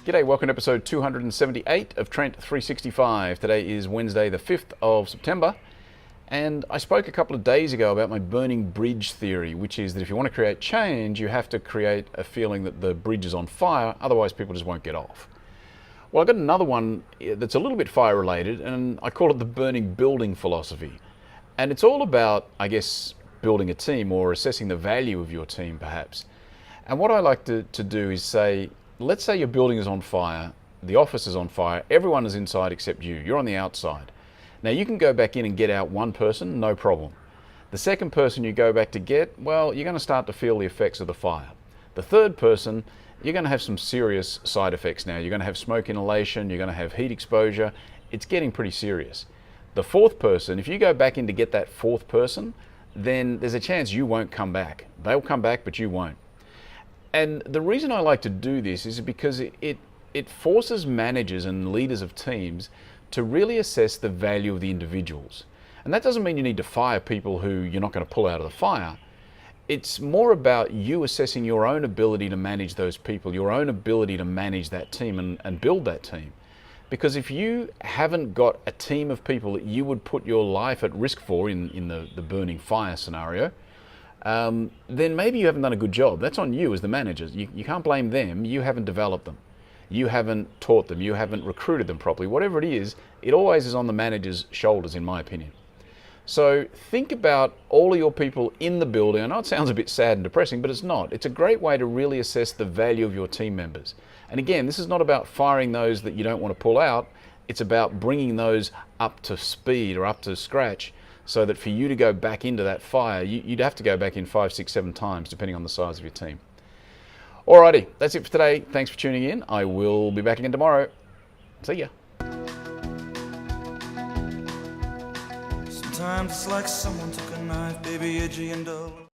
G'day, welcome to episode 278 of Trent365. Today is Wednesday the 5th of September, and I spoke a couple of days ago about my burning bridge theory, which is that if you want to create change, you have to create a feeling that the bridge is on fire, otherwise people just won't get off. Well, I've got another one that's a little bit fire related, and I call it the burning building philosophy. And it's all about, I guess, building a team or assessing the value of your team perhaps. And what I like to do is say, let's say your building is on fire, the office is on fire, everyone is inside except you, you're on the outside. Now you can go back in and get out one person, no problem. The second person you go back to get, well, you're going to start to feel the effects of the fire. The third person, you're going to have some serious side effects now. You're going to have smoke inhalation, you're going to have heat exposure. It's getting pretty serious. The fourth person, if you go back in to get that fourth person, then there's a chance you won't come back. They'll come back, but you won't. And the reason I like to do this is because it forces managers and leaders of teams to really assess the value of the individuals. And that doesn't mean you need to fire people who you're not going to pull out of the fire. It's more about you assessing your own ability to manage those people, your own ability to manage that team and build that team. Because if you haven't got a team of people that you would put your life at risk for in the burning fire scenario, then maybe you haven't done a good job. That's on you as the managers. You can't blame them. You haven't developed them. You haven't taught them. You haven't recruited them properly. Whatever it is, it always is on the manager's shoulders, in my opinion. So think about all of your people in the building. I know it sounds a bit sad and depressing, but it's not. It's a great way to really assess the value of your team members. And again, this is not about firing those that you don't want to pull out. It's about bringing those up to speed or up to scratch, so that for you to go back into that fire, you'd have to go back in 5, 6, 7 times, depending on the size of your team. Alrighty, that's it for today. Thanks for tuning in. I will be back again tomorrow. See ya. Sometimes it's like someone took a knife, baby, edgy and dull.